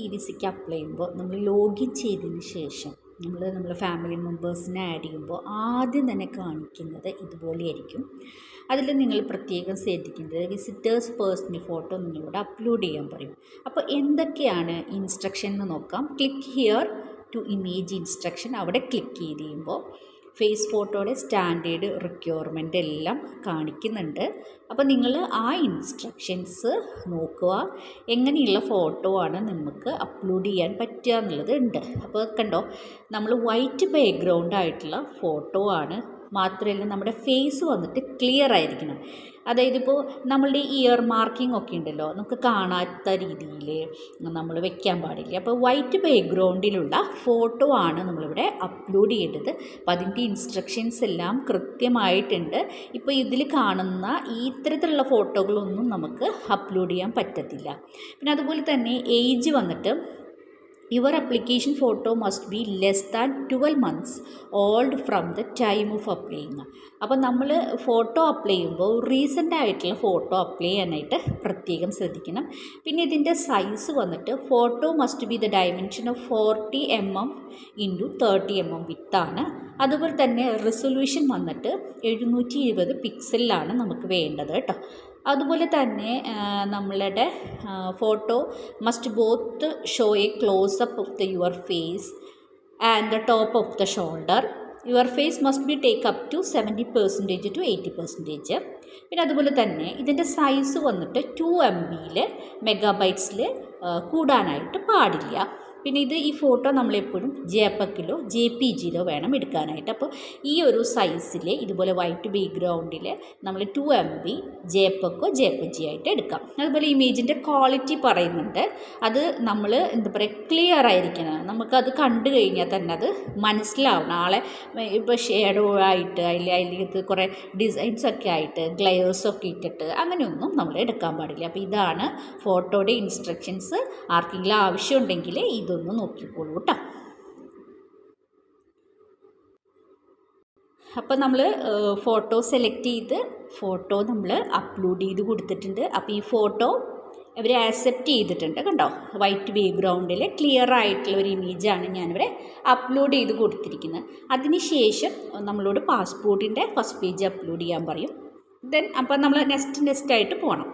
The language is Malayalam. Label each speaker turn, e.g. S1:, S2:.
S1: EDCക്ക് അപ്ലൈ ചെയ്യുമ്പോൾ നമ്മൾ ലോഗിൻ ചെയ്തതിന് ശേഷം നമ്മുടെ ഫാമിലി മെമ്പേഴ്സിനെ ആഡ് ചെയ്യുമ്പോൾ ആദ്യം തന്നെ കാണിക്കുന്നത് ഇതുപോലെയായിരിക്കും. അതിൽ നിങ്ങൾ പ്രത്യേകം ശ്രദ്ധിക്കേണ്ടത് വിസിറ്റേഴ്സ് പേഴ്സണൽ ഫോട്ടോ നിങ്ങളോട് അപ്ലോഡ് ചെയ്യാൻ പറയും. അപ്പോൾ എന്തൊക്കെയാണ് ഇൻസ്ട്രക്ഷൻ എന്ന് നോക്കാം. Click here to image instruction. അവിടെ ക്ലിക്ക് ചെയ്ത് കഴിയുമ്പോൾ ഫേസ് ഫോട്ടോയുടെ സ്റ്റാൻഡേർഡ് റിക്വയർമെൻ്റ് എല്ലാം കാണിക്കുന്നുണ്ട്. അപ്പോൾ നിങ്ങൾ ആ ഇൻസ്ട്രക്ഷൻസ് നോക്കുക, എങ്ങനെയുള്ള ഫോട്ടോ ആണ് നമുക്ക് അപ്ലോഡ് ചെയ്യാൻ പറ്റുക എന്നുള്ളത് ഉണ്ട്. അപ്പോൾ കണ്ടോ, നമ്മൾ വൈറ്റ് ബാക്ക്ഗ്രൗണ്ട് ആയിട്ടുള്ള ഫോട്ടോ ആണ്. മാത്രമല്ല നമ്മുടെ ഫേസ് വന്നിട്ട് ക്ലിയർ ആയിരിക്കണം. അതായത് ഇപ്പോൾ നമ്മളുടെ ഇയർ മാർക്കിംഗ് ഒക്കെ ഉണ്ടല്ലോ, നമുക്ക് കാണാത്ത രീതിയിൽ നമ്മൾ വെക്കാൻ പാടില്ല. അപ്പോൾ വൈറ്റ് ബാക്ക്ഗ്രൗണ്ടിലുള്ള ഫോട്ടോ ആണ് നമ്മളിവിടെ അപ്ലോഡ് ചെയ്യേണ്ടത്. അപ്പോൾ അതിൻ്റെ ഇൻസ്ട്രക്ഷൻസ് എല്ലാം കൃത്യമായിട്ടുണ്ട്. ഇപ്പോൾ ഇതിൽ കാണുന്ന ഈ ഇത്തരത്തിലുള്ള ഫോട്ടോകളൊന്നും നമുക്ക് അപ്ലോഡ് ചെയ്യാൻ പറ്റത്തില്ല. പിന്നെ അതുപോലെ തന്നെ ഏജ് വന്നിട്ട് your application photo must be less than 12 months old from the time of applying. അപ്പോൾ നമ്മൾ ഫോട്ടോ അപ്ലൈ ചെയ്യുമ്പോൾ റീസെൻ്റ് ആയിട്ടുള്ള ഫോട്ടോ അപ്ലൈ ചെയ്യാനായിട്ട് പ്രത്യേകം ശ്രദ്ധിക്കണം. പിന്നെ ഇതിൻ്റെ സൈസ് വന്നിട്ട് photo must be the dimension of 40 mm × 30 mm വിത്താണ്. അതുപോലെ തന്നെ റെസൊല്യൂഷൻ വന്നിട്ട് 720 പിക്സലിലാണ് നമുക്ക് വേണ്ടത് കേട്ടോ. അതുപോലെ തന്നെ നമ്മളുടെ photo must both show a closeup of the your face and the top of the shoulder. Your face must be take up to 70% to 80%. പിന്നെ അതുപോലെ തന്നെ ഇതിൻ്റെ സൈസ് വന്നിട്ട് 2 MB മെഗാബൈറ്റ്സിൽ കൂടാനായിട്ട് പാടില്ല. പിന്നെ ഈ ഫോട്ടോ നമ്മളെപ്പോഴും JPEG-ലോ JPG-ലോ വേണം എടുക്കാനായിട്ട്. അപ്പോൾ ഈ ഒരു സൈസിൽ ഇതുപോലെ വൈറ്റ് ബാക്ക്ഗ്രൗണ്ടിൽ നമ്മൾ 2 MB JPEG-ഓ JPG ആയിട്ട് എടുക്കാം. അതുപോലെ ഇമേജിൻ്റെ ക്വാളിറ്റി പറയുന്നുണ്ട്. അത് നമ്മൾ എന്താ പറയുക, ക്ലിയർ ആയിരിക്കണം. നമുക്കത് കണ്ടു കഴിഞ്ഞാൽ തന്നെ അത് മനസ്സിലാവണം. ആളെ ഇപ്പോൾ ഷേഡോ ആയിട്ട് അതിലേക്ക് കുറേ ഡിസൈൻസൊക്കെ ആയിട്ട് ഗ്ലെയേഴ്സൊക്കെ ഇട്ടിട്ട് അങ്ങനെയൊന്നും നമ്മൾ എടുക്കാൻ പാടില്ല. അപ്പോൾ ഇതാണ് ഫോട്ടോയുടെ ഇൻസ്ട്രക്ഷൻസ്. ആർക്കെങ്കിലും ആവശ്യമുണ്ടെങ്കിൽ ഇതൊന്ന് നോക്കിക്കോളൂ കേട്ടോ. അപ്പോൾ നമ്മൾ ഫോട്ടോ സെലക്ട് ചെയ്ത് ഫോട്ടോ നമ്മൾ അപ്ലോഡ് ചെയ്ത് കൊടുത്തിട്ടുണ്ട്. അപ്പോൾ ഈ ഫോട്ടോ ഇവർ ആക്സെപ്റ്റ് ചെയ്തിട്ടുണ്ട്. കണ്ടോ, വൈറ്റ് ബാക്ക്ഗ്രൗണ്ടിൽ ക്ലിയർ ആയിട്ടുള്ള ഒരു ഇമേജാണ് ഞാനിവിടെ അപ്ലോഡ് ചെയ്ത് കൊടുത്തിരിക്കുന്നത്. അതിനുശേഷം നമ്മളോട് പാസ്പോർട്ടിൻ്റെ ഫസ്റ്റ് പേജ് അപ്ലോഡ് ചെയ്യാൻ പറയും. അപ്പോൾ നമ്മൾ നെക്സ്റ്റ് ആയിട്ട് പോകണം.